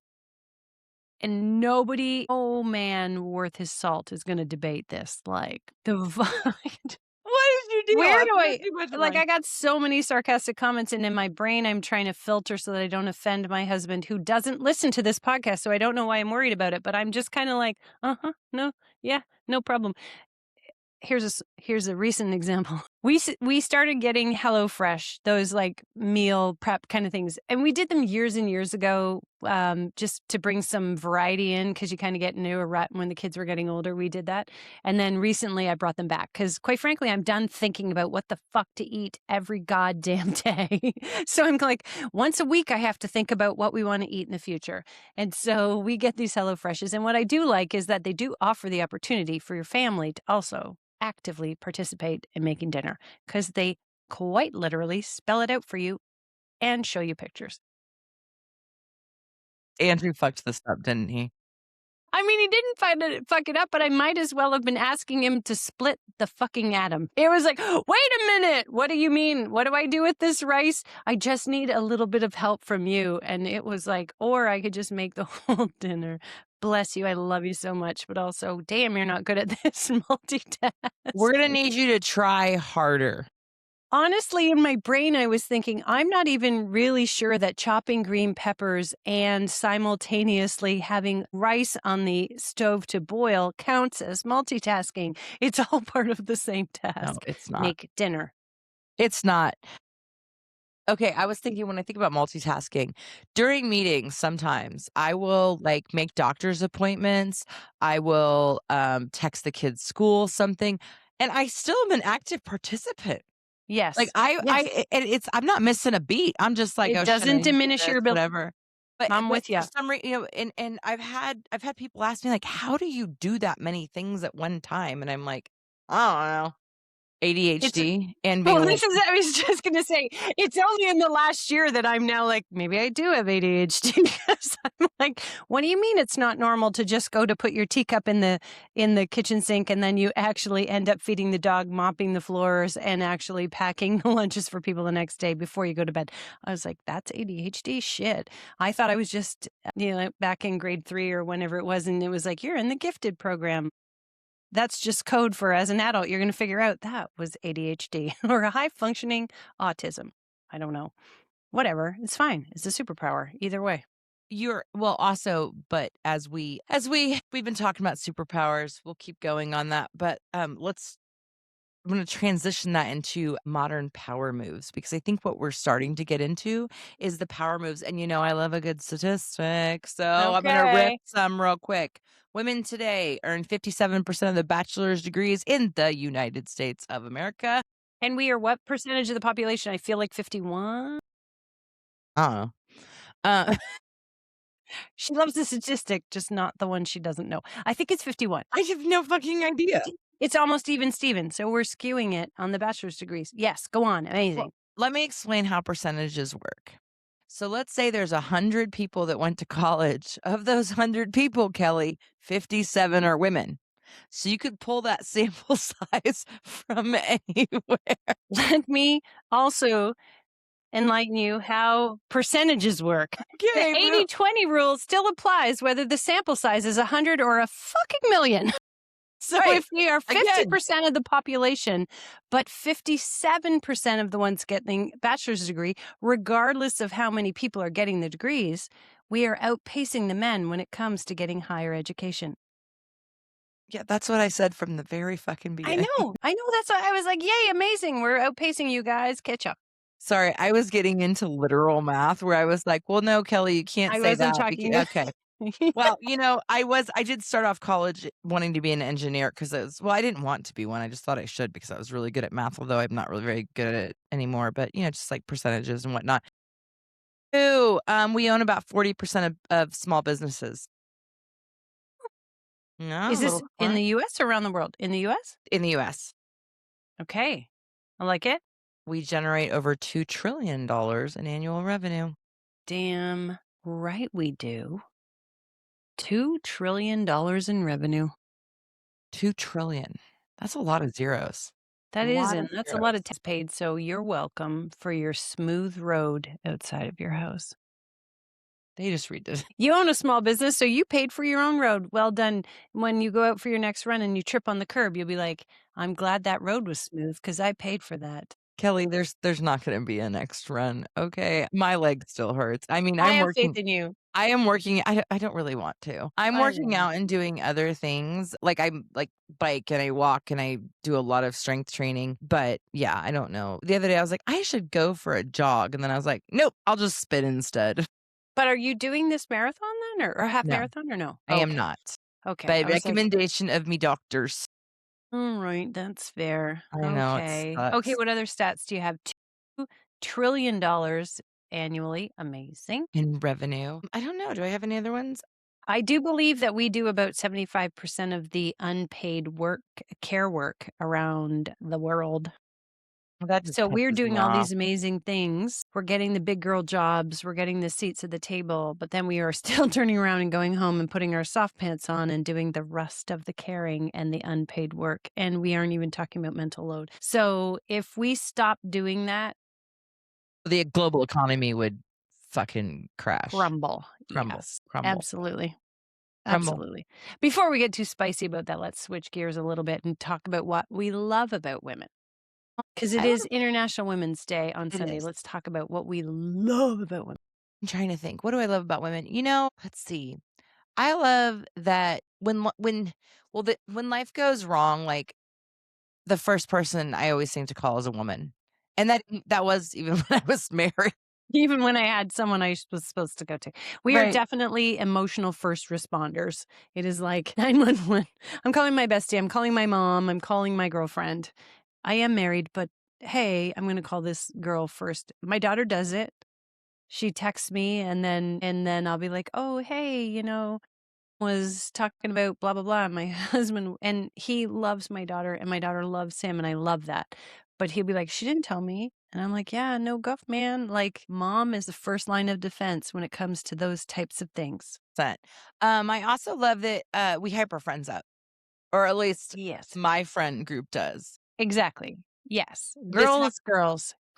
And nobody, oh man, worth his salt is gonna debate this, like, divide. What did you do? Where I'm do I missing much like, mine. I got so many sarcastic comments, and in my brain, I'm trying to filter so that I don't offend my husband who doesn't listen to this podcast, so I don't know why I'm worried about it, but I'm just kinda like, "Uh-huh, no, yeah, no problem." Here's a recent example. We started getting HelloFresh, those, like, meal prep kinda things, and we did them years and years ago, just to bring some variety in because you kinda get into a rut when the kids were getting older, we did that, and then recently I brought them back because, quite frankly, I'm done thinking about what the fuck to eat every goddamn day. So I'm like, once a week, I have to think about what we wanna eat in the future, and so we get these HelloFreshes, and what I do like is that they do offer the opportunity for your family to also actively participate in making dinner because they quite literally spell it out for you and show you pictures. Andrew fucked this up, didn't he? I mean, he didn't fuck it up, but I might as well have been asking him to split the fucking atom. It was like, wait a minute. What do you mean? What do I do with this rice? I just need a little bit of help from you. And it was like, or I could just make the whole dinner. Bless you. I love you so much. But also, damn, you're not good at this We're gonna multitasking. need you to try harder. Honestly, in my brain, I was thinking, I'm not even really sure that chopping green peppers and simultaneously having rice on the stove to boil counts as multitasking. It's all part of the same No, task. it's not. Make dinner. It's not. Okay, I was thinking when I think about multitasking, during meetings, sometimes I will like make doctor's appointments. I will text the kids' school something, and I still am an active participant. Like, Yes. Yes. and it's I'm not missing a beat. I'm just like, It "Oh, shit, I doesn't need to do diminish this," your ability. whatever. I'm But with for you. some reason, and I've had people ask me like, "How do you do that many things at one time?" And I'm like, "I don't know. It's ADHD and being Well, a this woman." is I was just gonna say, it's only in the last year that I'm now like, maybe I do have ADHD because I'm like, what do you mean it's not normal to just go to put your teacup in the kitchen sink and then you actually end up feeding the dog, mopping the floors, and actually packing the lunches for people the next day before you go to bed? I was like, that's ADHD shit. I thought I was just, back in grade 3 or whenever it was, and it was like, you're in the gifted program. That's just code for as an adult, you're gonna figure out that was ADHD or a high functioning autism. I don't know. Whatever. It's fine. It's a superpower either way. You're well, also, but we've been talking about superpowers, we'll keep going on that, but, let's I'm gonna transition that into modern power moves because I think what we're starting to get into is the power moves, and, I love a good statistic, so I'm gonna rip Okay. some real quick. Women today earn 57% of the bachelor's degrees in the United States of America. And we are what percentage of the population? I feel like 51? I don't know. Uh, She loves the statistic, just not the one she doesn't know. I think it's 51. I have no fucking idea. It's almost even Steven, so we're skewing it on the bachelor's degrees. Yes, go on. Well, Amazing. let me explain how percentages work. So let's say there's 100 people that went to college. Of those 100 people, Kelly, 57 are women. So you could pull that sample size from anywhere. Let me also enlighten you how percentages work. The Okay, bro. 80-20 rule still applies whether the sample size is 100 or a fucking million. So Right. if we are Again, 50% of the population, but 57% of the ones getting bachelor's degree, regardless of how many people are getting the degrees, we are outpacing the men when it comes to getting higher education. yeah, that's what I said from the very fucking I beginning. know. I know. That's why I was like, yay, amazing. We're outpacing you guys. Catch up. Sorry, I was getting into literal math where I was like, "Well, no, Kelly, you can't I say wasn't that talking because." to Okay. Well, I did start off college wanting to be an engineer because I didn't want to be one. I just thought I should because I was really good at math, although I'm not really very good at it anymore. But just like percentages and whatnot. Ooh, we own about 40% of small businesses. Yeah, a Is this little in fun. the US or around the world? In the US? In the US, Okay. I like it. we generate over $2 trillion in annual revenue. Damn right we do. $2 trillion in revenue. 2 trillion. That's a lot of zeros. A That is, lot and of that's a lot of zeros. tax paid. So you're welcome for your smooth road outside of your house. They just redid. You own a small business, so you paid for your own road. Well done. When you go out for your next run and you trip on the curb, you'll be like, I'm glad that road was smooth because I paid for that. Kelly, there's not gonna be a next run, okay? My leg still hurts. I mean, I have faith in you. I don't really want to. I'm I working know. out and doing other things, like, I'm like, bike and I walk and I do a lot of strength training, but, yeah, I don't know. The other day, I was like, "I should go for a jog," and then I was like, "Nope, I'll just spin instead." But are you doing this marathon then or half No, marathon or no? I am Okay. not. Okay. By I was like, recommendation of me doctors. all right, that's fair. I know, it Okay. Okay, sucks. what other stats do you have? $2 trillion annually. Amazing. In revenue. I don't know, do I have any other ones? I do believe that we do about 75% of the unpaid care work around the world. Well, that just So we're pisses me doing all off. these amazing things. We're getting the big girl jobs, we're getting the seats at the table, but then we are still turning around and going home and putting our soft pants on and doing the rest of the caring and the unpaid work. And we aren't even talking about mental load. So if we stop doing that, The global economy would fucking crash. crumble. Crumble, Yes, crumble, absolutely. crumble. Absolutely. Before we get too spicy about that, let's switch gears a little bit and talk about what we love about women. Because it I is don't International Women's Day on It Sunday. is. Let's talk about what we love about women. I'm trying to think. What do I love about women? Let's see. I love that when life goes wrong, like, the first person I always seem to call is a woman. And that was even when I was married. Even when I had someone was supposed to go to. We are Right. definitely emotional first responders. It is like 911. I'm calling my bestie. I'm calling my mom. I'm calling my girlfriend. I am married, but hey, I'm going to call this girl first. My daughter does it. She texts me and then I'll be like, "Oh, hey, was talking about blah blah blah." My husband and he loves my daughter and my daughter loves him and I love that. But he'll be like, "She didn't tell me." And I'm like, "Yeah, no guff, man. Like mom is the first line of defense when it comes to those types of things." Set. I also love that, we hype our friends up, or at least Yes. my friend group does. Exactly. Yes. This hap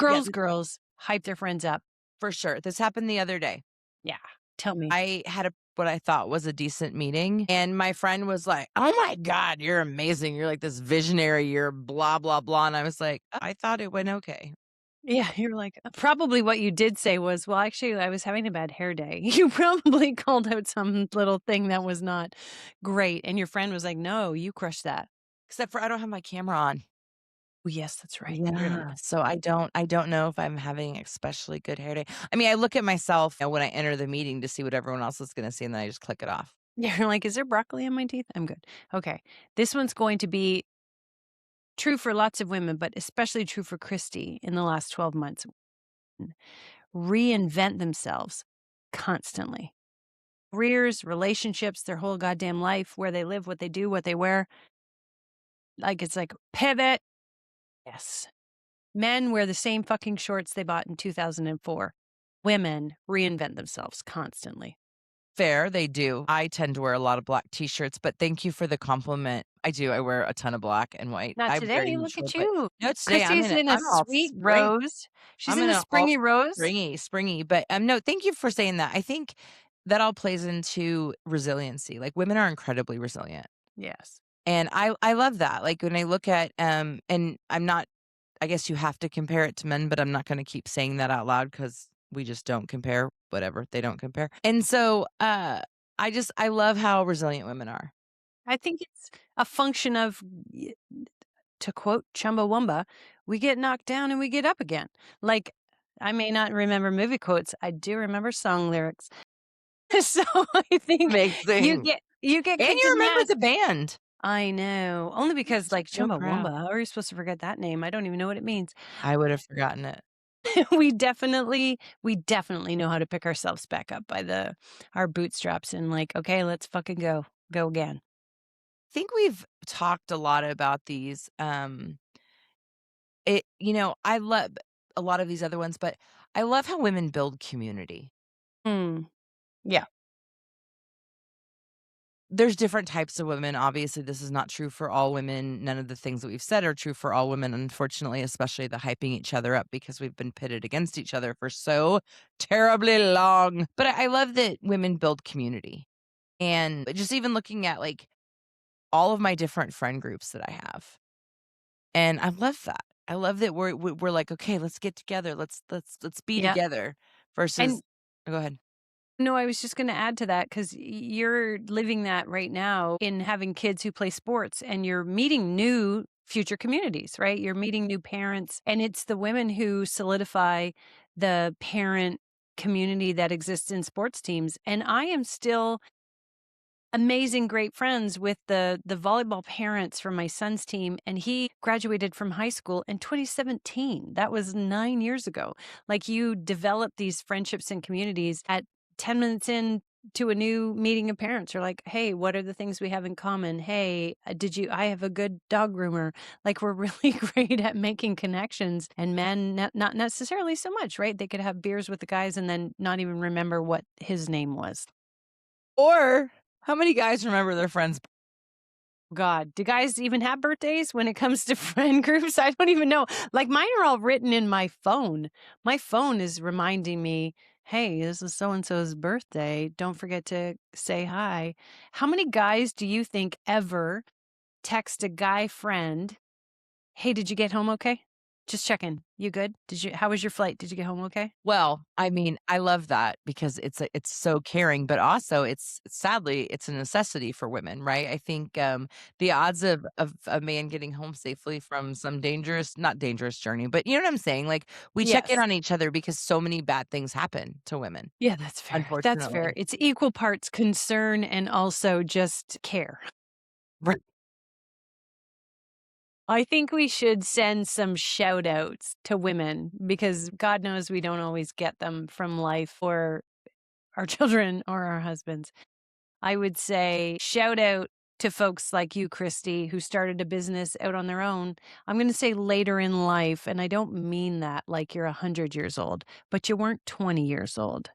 Yeah, Girls hype their friends up. for sure. This happened the other day. Yeah. Tell me. I had what I thought was a decent meeting, and my friend was like, "Oh my god, you're amazing. You're like this visionary. You're blah blah blah." And I was like, "I thought it went okay." Yeah, you're like, probably what you did say was, "Well, actually, I was having a bad hair day." You probably called out some little thing that was not great, and your friend was like, "No, you crushed that." Except for I don't have my camera on. Oh, yes, that's right. You're gonna Yeah, so I don't know if I'm having especially good hair day. I mean, I look at myself, when I enter the meeting to see what everyone else is gonna see, and then I just click it off. you're like, "Is there broccoli on my teeth? I'm good." Okay. This one's going to be true for lots of women, but especially true for Christy in the last 12 months. Reinvent themselves constantly. Careers, relationships, their whole goddamn life, where they live, what they do, what they wear. Like, it's like pivot. Yes. Men wear the same fucking shorts they bought in 2004. Women reinvent themselves constantly. Fair, they do. I tend to wear a lot of black T-shirts, but thank you for the compliment. I do, I wear a ton of black and white. Not I'm very today, look neutral, at but you. no, today Christy's in a I'm all sweet spring. rose. She's I'm in in a a all springy rose. springy, but, no, thank you for saying that. I think that all plays into resiliency, like, women are incredibly resilient, Yes. and I love that, like, when I look at, and I'm not I guess you have to compare it to men, but I'm not gonna keep saying that out loud because we just don't compare, whatever, they don't compare, and so, I love how resilient women are. I think it's a function of, to quote Chumbawamba, we get knocked down and we get up again. Like, I may not remember movie quotes. I do remember song lyrics. So I think Amazing. you get And kicked you in the remember ass. the band. I know. Only because like So proud. Chumbawamba, how are you supposed to forget that name? I don't even know what it means. I would have forgotten it. We definitely know how to pick ourselves back up by the our bootstraps and like, okay, let's fucking go. Go again. Think we've talked a lot about these, I love a lot of these other ones, but I love how women build community. Hmm. Yeah. There's different types of women. Obviously, this is not true for all women. None of the things that we've said are true for all women, unfortunately, especially the hyping each other up because we've been pitted against each other for so terribly long. But I love that women build community. And just even looking at like all of my different friend groups that I have. And I love that. I love that we're like, okay, let's get together. Let's be Yeah. together And versus go ahead. no, I was just going to add to that because you're living that right now in having kids who play sports and you're meeting new future communities, right? You're meeting new parents, and it's the women who solidify the parent community that exists in sports teams. And I am still amazing great friends with the volleyball parents from my son's team, and he graduated from high school in 2017. That was 9 years ago. Like, you develop these friendships and communities at 10 minutes in to a new meeting of parents. You're like, "Hey, what are the things we have in common? Hey, did you I have a good dog groomer." Like, we're really great at making connections, and men not necessarily so much, right? They could have beers with the guys and then not even remember what his name was. Or how many guys remember their friends? God, do guys even have birthdays when it comes to friend groups? I don't even know. Like, mine are all written in my phone. My phone is reminding me, hey, this is so and so's birthday. Don't forget to say hi. How many guys do you think ever text a guy friend, hey, did you get home okay? Just checking. You good? How was your flight? Did you get home okay? Well, I mean, I love that because it's so caring, but also it's sadly it's a necessity for women, right? I think the odds of a man getting home safely from some dangerous, not dangerous journey, but you know what I'm saying? Like we check in Yes. on each other because so many bad things happen to women, Yeah, that's fair. That's fair. unfortunately. It's equal parts concern and also just care. Right. I think we should send some shout outs to women because God knows we don't always get them from life or our children or our husbands. I would say shout out to folks like you, Christy, who started a business out on their own. I'm going to say later in life, and I don't mean that like you're 100 years old, but you weren't 20 years old.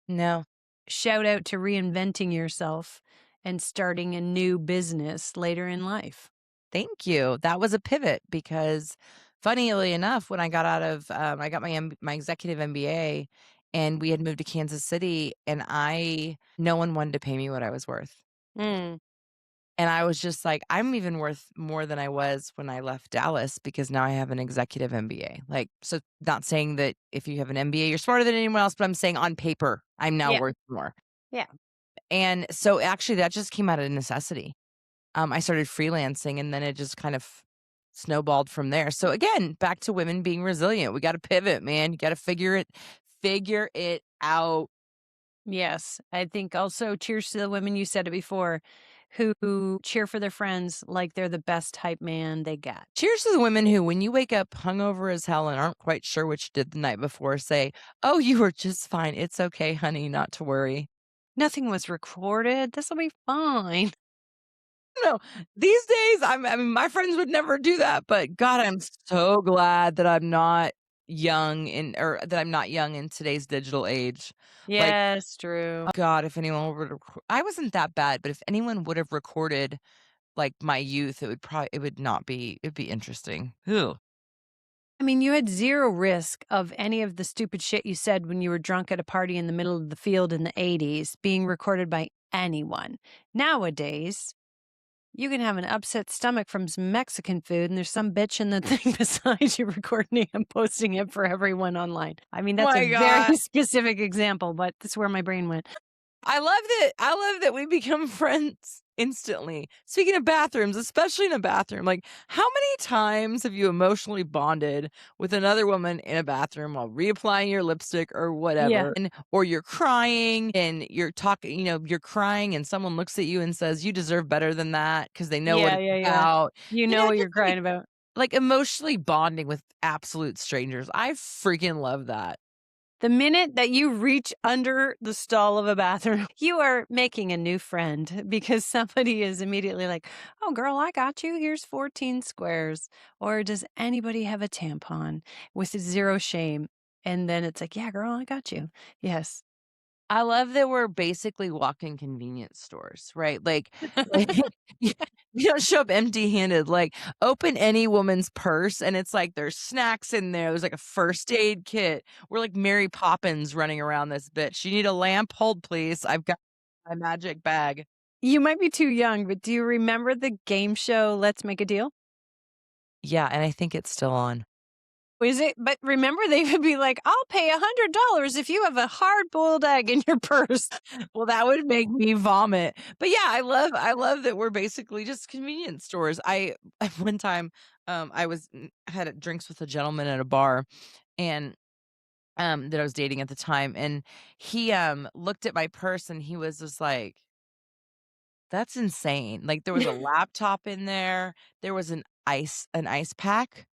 No. Shout out to reinventing yourself and starting a new business later in life. Thank you. That was a pivot because funnily enough, when I got out of, I got my executive MBA and we had moved to Kansas City and no one wanted to pay me what I was worth. Mm, And I was just like, I'm even worth more than I was when I left Dallas because now I have an executive MBA. Like, so not saying that if you have an MBA, you're smarter than anyone else, but I'm saying on paper, I'm now yeah. worth more. Yeah. And so actually that just came out of necessity. I started freelancing and then it just kind of snowballed from there. So again, back to women being resilient. We got to pivot, man. You got to figure it out. Yes. I think also cheers to the women, you said it before, who cheer for their friends like they're the best hype man they got. Cheers to the women who, when you wake up hungover as hell and aren't quite sure what you did the night before, say, "Oh, you were just fine. It's okay, honey, not to worry." Nothing was recorded. This will be fine. No, these days, I mean, my friends would never do that, but God, I'm so glad that I'm not young or that I'm not young in today's digital age. Like, Yes, true. God, if anyone would I wasn't that bad, but if anyone would have recorded, like, my youth, it would not be it'd be interesting. Ew. I mean, you had zero risk of any of the stupid shit you said when you were drunk at a party in the middle of the field in the 80s being recorded by anyone. Nowadays, you can have an upset stomach from some Mexican food, and there's some bitch in the thing beside you recording it and posting it for everyone online. I mean, Oh that's a my very god. specific example, but that's where my brain went. I love that we become friends instantly. Speaking of bathrooms, especially in a bathroom, like, how many times have you emotionally bonded with another woman in a bathroom while reapplying your lipstick or Yeah. whatever, or you're crying and you're talking, you're crying and someone looks at you and says, "You deserve better than that," because they know what Yeah, it's yeah, yeah. about. You know what Just you're crying about. like emotionally bonding with absolute strangers. I freaking love that. The minute that you reach under the stall of a bathroom, you are making a new friend because somebody is immediately like, "Oh, girl, I got you. Here's 14 squares." Or does anybody have a tampon with zero shame? And then it's like, "Yeah, girl, I got you." Yes. I love that we're basically walking convenience stores, right? Like you you don't show up empty-handed, like, open any woman's purse, and it's like there's snacks in there, there's, like, a first aid kit. We're like Mary Poppins running around this bitch. "You need a lamp? Hold, please. I've got my magic bag." You might be too young, but do you remember the game show Let's Make a Deal? Yeah, and I think it's still on. Is it? But remember, they would be like, "I'll pay $100 if you have a hard-boiled egg in your purse." Well, that would make me vomit. But yeah, I love that we're basically just convenience stores. I one time, I had drinks with a gentleman at a bar, and that I was dating at the time, and he, looked at my purse and he was just like, "That's insane." Like, there was a laptop in there was an ice pack.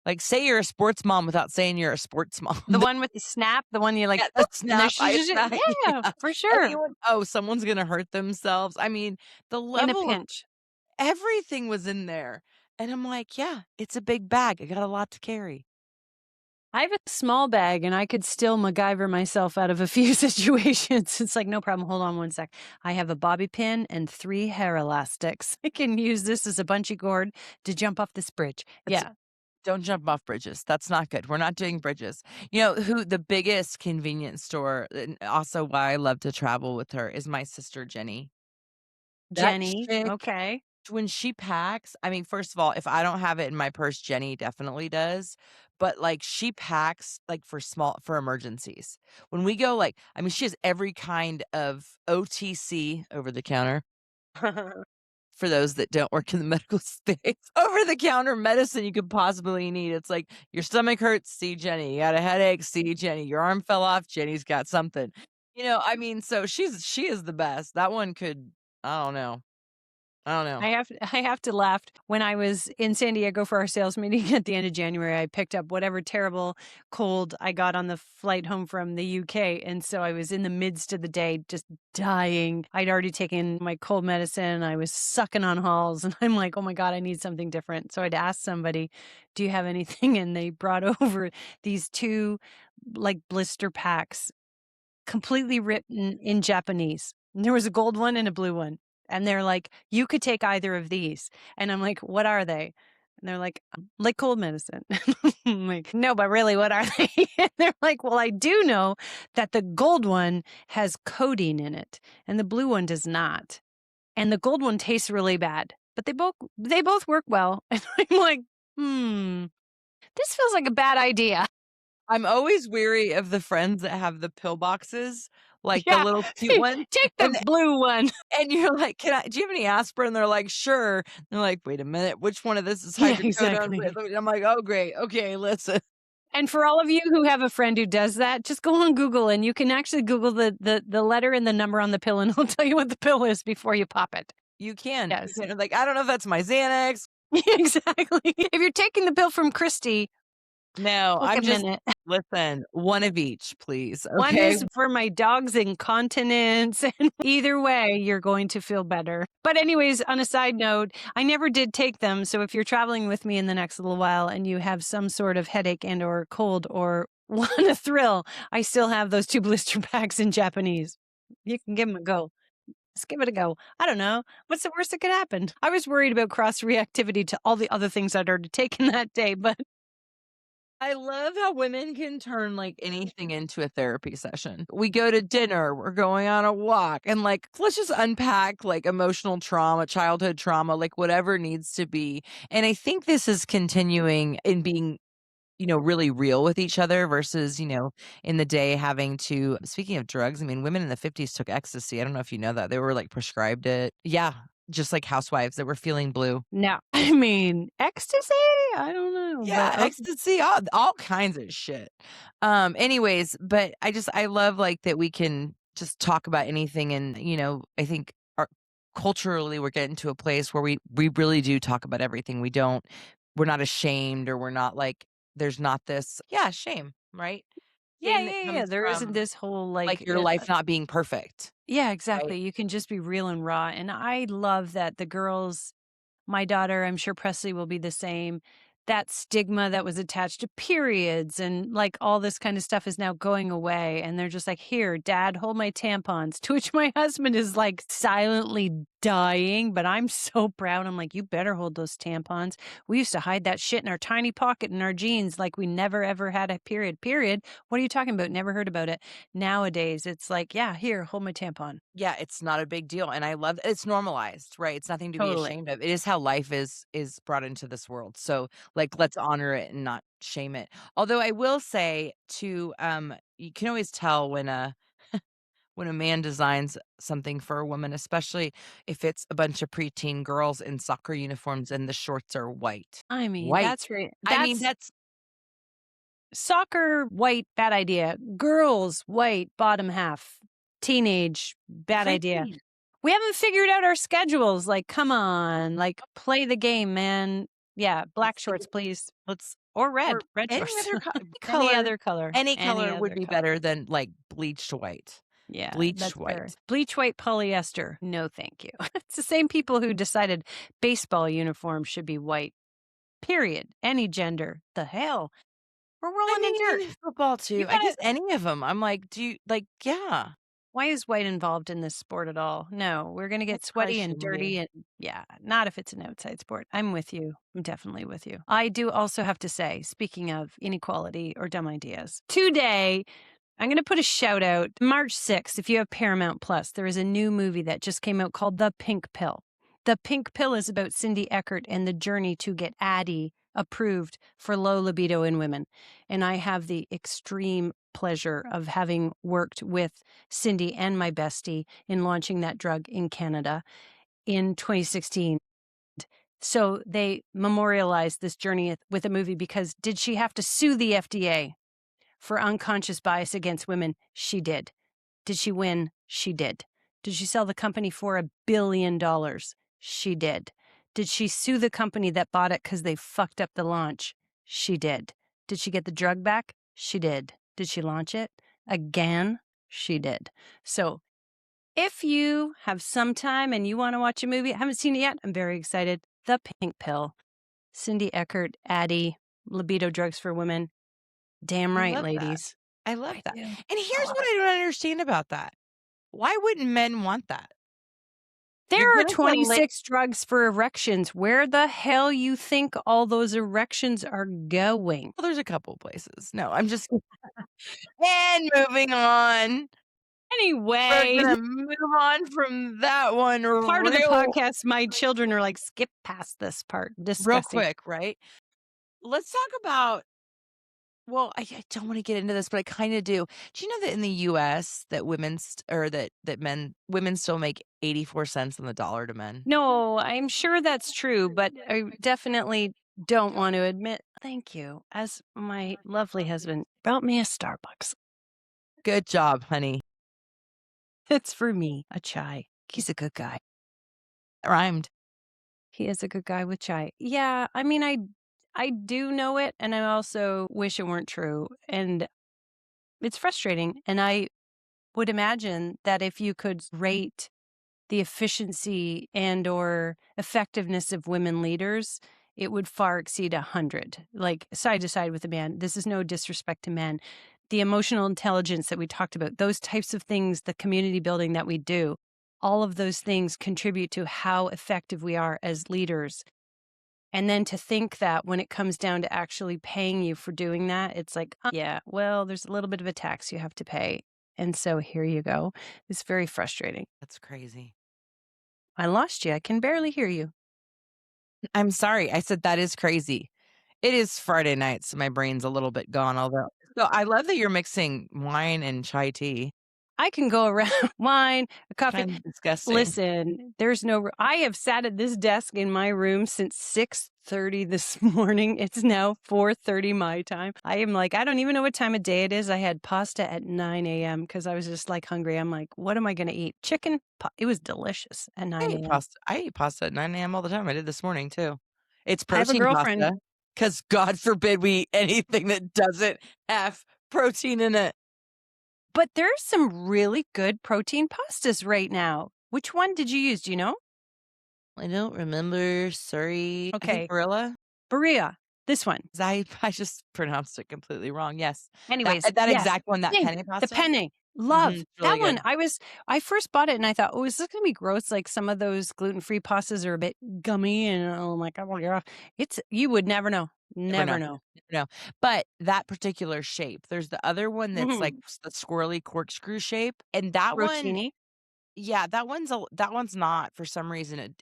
Like, say you're a sports mom without saying you're a sports mom. The one with the snap, the one you like, Yeah, the "Boop," and Snap there's ice pack, yeah, yeah. for sure, Someone's gonna hurt themselves. I mean, the in a level of pinch. everything was in there, and I'm like, "Yeah, it's a big bag. I got a lot to carry." I have a small bag, and I could still MacGyver myself out of a few situations. It's like, "No problem, hold on one sec. I have a bobby pin and 3 hair elastics. I can use this as a bungee cord to jump off this bridge." It's Yeah. Don't jump off bridges. That's not good. We're not doing bridges. You know who the biggest convenience store, and also why I love to travel with her, is my sister Jenny. That Jenny, chick, okay. when she packs, I mean, first of all, if I don't have it in my purse, Jenny definitely does. But like she packs like for emergencies. When we go, like, I mean, she has every kind of OTC, over the counter, for those that don't work in the medical space, over the counter medicine you could possibly need. It's like your stomach hurts, see Jenny. You got a headache, see Jenny. Your arm fell off, Jenny's got something. I mean, so she is the best. That one could, I don't know. I don't know. I have to laugh. When I was in San Diego for our sales meeting at the end of January, I picked up whatever terrible cold I got on the flight home from the UK, and so I was in the midst of the day just dying. I'd already taken my cold medicine. I was sucking on halls, and I'm like, "Oh my god, I need something different." So I'd asked somebody, "Do you have anything?" And they brought over these 2 like blister packs completely written in Japanese. And there was a gold one and a blue one. And they're like, "You could take either of these." And I'm like, "What are they?" And they're like cold medicine." I'm like, "No, but really, what are they?" And they're like, "Well, I do know that the gold one has codeine in it and the blue one does not. And the gold one tastes really bad, but they both work well." And I'm like, "Hmm, this feels like a bad idea." I'm always weary of the friends that have the pill boxes, like the Yeah. little cute ones, Take and the blue one. and you're like, "Can I do you have any aspirin?" They're like, "Sure." They're like, "Wait a minute, which one of this is Yeah, hydrocodone?" exactly. I'm like, "Oh, great. Okay, listen." And for all of you who have a friend who does that, just go on Google and you can actually Google the letter and the number on the pill, and it'll tell you what the pill is before you pop it. You Yes. can like, "I don't know if that's my Xanax." Exactly. If you're taking the pill from Christy, No, take a I'm just minute. listen, one of each, please, One okay? is for my dog's incontinence, and either way, you're going to feel better. But anyways, on a side note, I never did take them, so if you're traveling with me in the next little while and you have some sort of headache and or cold or want a thrill, I still have those 2 blister packs in Japanese. You can give them a go. Just give it a go. I don't know. What's the worst that could happen? I was worried about cross reactivity to all the other things I'd already taken that day, but I love how women can turn, like, anything into a therapy session. We go to dinner, we're going on a walk, and, like, let's just unpack, like, emotional trauma, childhood trauma, like, whatever needs to be, and I think this is continuing in being, really real with each other versus, in the day having to speaking of drugs, I mean, women in the 50s took ecstasy, I don't know if you know that, they were, like, prescribed it. Yeah, just like housewives that were feeling blue. no. I mean, ecstasy? I don't know, but Yeah, ecstasy, all kinds of shit. Anyways, but I love, like, that we can just talk about anything and, I think our culturally, we're getting to a place where we really do talk about everything. We're not ashamed or we're not like there's not this shame, right? yeah, Shame that yeah, yeah. comes There isn't from, this whole like, your life not being perfect, yeah, right? exactly. You can just be real and raw. And I love that the girls, my daughter, I'm sure Presley will be the same. That stigma that was attached to periods and like all this kind of stuff is now going away. And they're just like, here, dad, hold my tampons. To which my husband is like silently dying, but I'm so proud. I'm like, you better hold those tampons. We used to hide that shit in our tiny pocket in our jeans like we never ever had a period. Period. What are you talking about? Never heard about it. Nowadays, it's like, yeah, here, hold my tampon. Yeah, it's not a big deal, and I love it's normalized, right? It's nothing to be Totally. ashamed of. It is how life is brought into this world. So, like, let's honor it and not shame it. Although I will say to you can always tell when a man designs something for a woman, especially if it's a bunch of preteen girls in soccer uniforms and the shorts are white. I mean, White. that's right. I mean, That's that's soccer, white, bad idea. Girls, white, bottom half. Teenage, bad idea. preteen. We haven't figured out our schedules. Like, come on, like, play the game, man. Yeah, black Let's shorts, please. let's Or or red any shorts. other Any color other color. any Any color would other be color. better than, like, bleached white. Yeah, Bleached that's fair. white. Bleach white polyester. No, thank you. It's the same people who decided baseball uniforms should be white. Period. Any gender. The hell? We're I rolling in dirt. mean, football You too. I guess gotta any of them. I'm like, do you like, yeah, why is white involved in this sport at all? No, we're gonna get it probably sweaty and shouldn't be. dirty and yeah, not if it's an outside sport. I'm with you. I'm definitely with you. I do also have to say, speaking of inequality or dumb ideas, today I'm going to put a shout out. March 6th, if you have Paramount Plus, there is a new movie that just came out called The Pink Pill. The Pink Pill is about Cindy Eckert and the journey to get Addie approved for low libido in women. And I have the extreme pleasure of having worked with Cindy and my bestie in launching that drug in Canada in 2016. So they memorialized this journey with a movie because did she have to sue the FDA for unconscious bias against women? She did. Did she win? She did. Did she sell the company for $1 billion? She did. Did she sue the company that bought it because they fucked up the launch? She did. Did she get the drug back? She did. Did she launch it again? She did. So if you have some time and you want to watch a movie, I haven't seen it yet. I'm very excited. The Pink Pill. Cindy Eckert, Addie, libido drugs for women. Damn I right, love that. ladies. I love I that. do. And I here's love what it. I don't understand about that. Why wouldn't men want that? You're There are gonna get laid. 26 drugs for erections. Where the hell you think all those erections are going? Well, there's a couple places. No, I'm just and moving on. We're Anyway, gonna move on from that one part of the real podcast, my children are like, skip past this part. real Disgusting. quick, right? Let's talk about Well, I don't wanna get into this, but I kinda do. Do you know that in the US that women still make 84 cents on the dollar to men? No, I'm sure that's true, but I definitely don't want to admit thank you, as my lovely husband brought me a Starbucks. Good job, honey. It's for me, a chai. He's a good guy. Rhymed. He is a good guy with chai. Yeah, I mean, I do know it, and I also wish it weren't true, and it's frustrating, and I would imagine that if you could rate the efficiency and or effectiveness of women leaders, it would far exceed 100, like side to side with a man. This is no disrespect to men. The emotional intelligence that we talked about, those types of things, the community building that we do, all of those things contribute to how effective we are as leaders. And then to think that when it comes down to actually paying you for doing that, it's like, yeah, well, there's a little bit of a tax you have to pay. And so here you go. It's very frustrating. That's crazy. I lost you. I can barely hear you. I'm sorry, I said that is crazy. It is Friday night, so my brain's a little bit gone, although so I love that you're mixing wine and chai tea. I can go around wine, a coffee. Kind of disgusting. Listen, there's no I have sat at this desk in my room since 6:30 this morning. It's now 4:30 my time. I am like, I don't even know what time of day it is. I had pasta at 9 a.m. because I was just like hungry. I'm like, what am I gonna eat? Chicken? It was delicious at 9 a.m. I eat pasta at 9 AM all the time, I did this morning too. It's I have a protein girlfriend, pasta, because God forbid we eat anything that doesn't have protein in it. but there's some really good protein pastas right now. Which one did you use? Do you know? I don't remember, sorry. I think Okay, Barilla? Berea, this one. 'Cause I just pronounced it completely wrong, yes. Anyways, That yeah, exact one, that same, penne the pasta? penne, Mhm, love it's really that one. good. I first bought it and I thought, "Oh, is this gonna be gross?" Like, some of those gluten-free pastas are a bit gummy, and I'm like, "Oh, yeah." It's you would never know. Never Never know, know. never know. But that particular shape, there's the other one that's like Mhm. the swirly corkscrew shape, and that one Rotini. yeah, that one's not for some reason,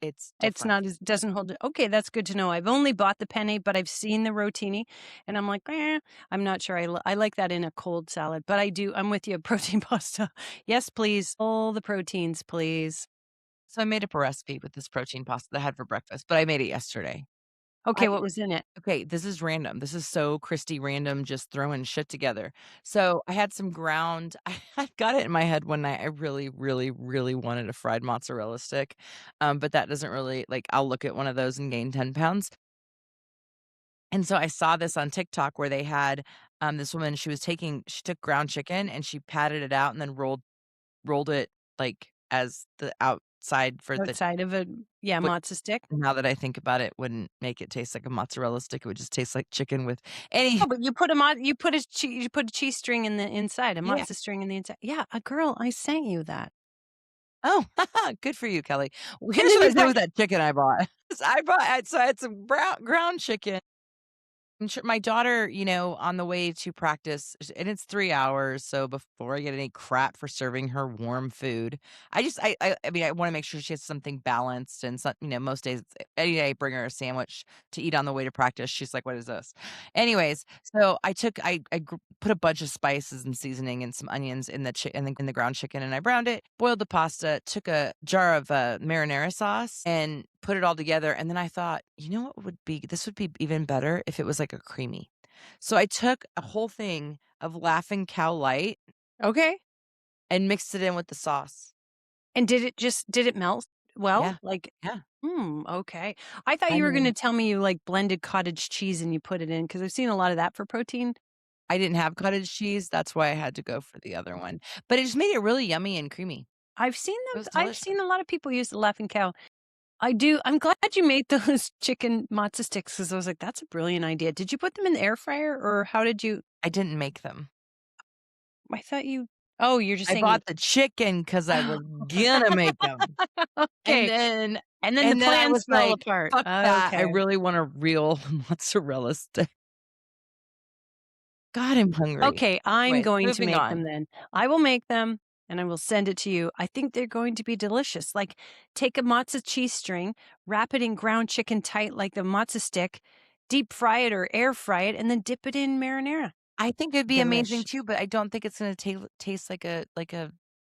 it's It's different. not as doesn't hold it okay, that's good to know. I've only bought the penne, but I've seen the rotini, and I'm like, I'm not sure I like that in a cold salad, but I'm with you, protein pasta. Yes, please. All the proteins, please. So I made up a recipe with this protein pasta that I had for breakfast, but I made it yesterday. Okay, I what was in it? Okay, this is random. This is so Christy random, just throwing shit together. So I had some ground I got it in my head one night. I really, really, really wanted a fried mozzarella stick, but that doesn't really like, I'll look at one of those and gain 10 pounds. And so I saw this on TikTok where they had, this woman, she took ground chicken and she patted it out and then rolled it, like, as the outside for the Outside of a yeah, which matzo stick? now that I think about it, wouldn't make it taste like a mozzarella stick, it would just taste like chicken with Oh, any but you put a cheese string in the inside, a yeah. matzo string in the inside. Yeah, a girl, I sent you that. Oh, good for you, Kelly. Well, And here's then what you I did put with that chicken I bought. I had some ground chicken. I'm sure my daughter, on the way to practice, and it's 3 hours, so before I get any crap for serving her warm food, I mean, I wanna make sure she has something balanced and most days any day I bring her a sandwich to eat on the way to practice, she's like, "What is this?" Anyways, so I put a bunch of spices and seasoning and some onions in the ground chicken, and I browned it, boiled the pasta, took a jar of, marinara sauce, and put it all together, and then I thought, "You know what would be this would be even better if it was, like, a creamy." So I took a whole thing of Laughing Cow Light okay. and mixed it in with the sauce. And did it melt well? Yeah, Like, yeah. okay. I thought I you were gonna mean, tell me you, like, blended cottage cheese and you put it in because 'cause I've seen a lot of that for protein. I didn't have cottage cheese, that's why I had to go for the other one, but it just made it really yummy and creamy. It was I've delicious. seen a lot of people use the laughing cow. I'm glad you made those chicken matzo sticks because I was like, "That's a brilliant idea." Did you put them in the air fryer or how did you I didn't make them. I thought you oh, you're just I saying you bought the chicken because I was gonna make them, and okay. then And then the and then I plans was fell like, apart. "Fuck that, I Okay. really want a real mozzarella stick." God, I'm hungry. Okay, I'm Anyways, going to moving make them on. then. I will make them and I will send it to you. I think they're going to be delicious. Like, take a matzo cheese string, wrap it in ground chicken tight like the matzo stick, deep fry it or air fry it, and then dip it in marinara. I think it'd be amazing Delish. too, but I don't think it's gonna taste like a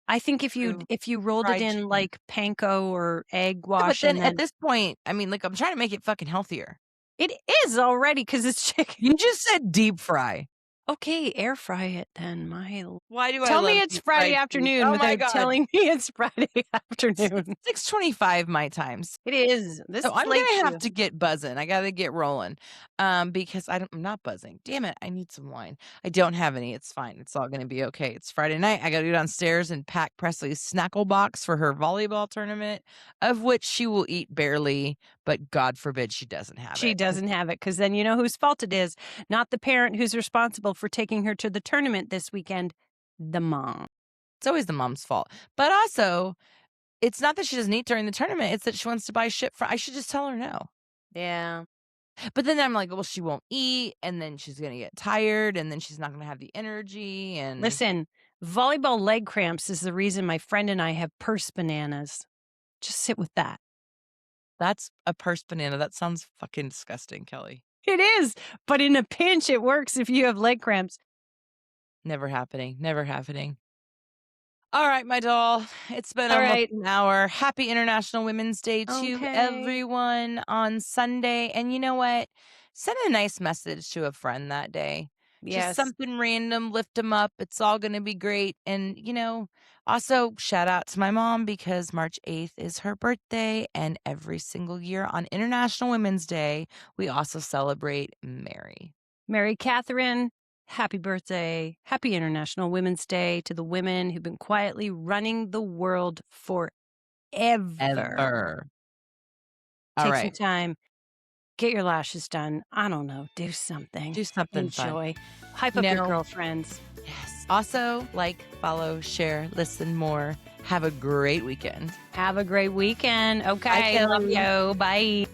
I think if true you rolled it fried in chicken. like panko or egg Yeah, but wash then and at then this point, I mean, like, I'm trying to make it fucking healthier. it is already because it's chicken. You just said deep fry. Okay, air fry it then, my l Why do I Tell me love it's deep Friday fried foods? afternoon Oh my without god. telling me it's Friday It's afternoon. 6:25 my times. It is. This So is I'm late gonna for have you. to get buzzing. I gotta get rolling, because I'm not buzzing. Damn it! I need some wine. I don't have any. It's fine. It's all gonna be okay. It's Friday night. I gotta go downstairs and pack Presley's snackle box for her volleyball tournament, of which she will eat barely. But God forbid she doesn't have She it. doesn't have it because then you know whose fault it is. Not the parent who's responsible for taking her to the tournament this weekend, the mom. It's always the mom's fault. But also, it's not that she doesn't eat during the tournament. It's that she wants to buy shit for. I should just tell her no. Yeah. But then I'm like, well, she won't eat, and then she's gonna get tired, and then she's not gonna have the energy, and Listen, volleyball leg cramps is the reason my friend and I have purse bananas. Just sit with that. that's a purse banana. That sounds fucking disgusting, Kelly. It is, but in a pinch, it works if you have leg cramps. Never happening. Never happening. All right, my doll. It's been All almost right. an hour. Happy International Women's Day to Okay. everyone on Sunday. And you know what? Send a nice message to a friend that day. Just Yes. something random, lift them up. It's all going to be great. And, also shout out to my mom because March 8th is her birthday. And every single year on International Women's Day, we also celebrate Mary. Mary Catherine, happy birthday. Happy International Women's Day to the women who've been quietly running the world forever. Ever. All Take some right. time. Get your lashes done. I don't know. Do something. Do something fun. Enjoy. Hype You up your know, girlfriends. Yes. Also, like, follow, share, listen more. Have a great weekend. Have a great weekend. Bye, Okay. Love Kelly. you. Bye.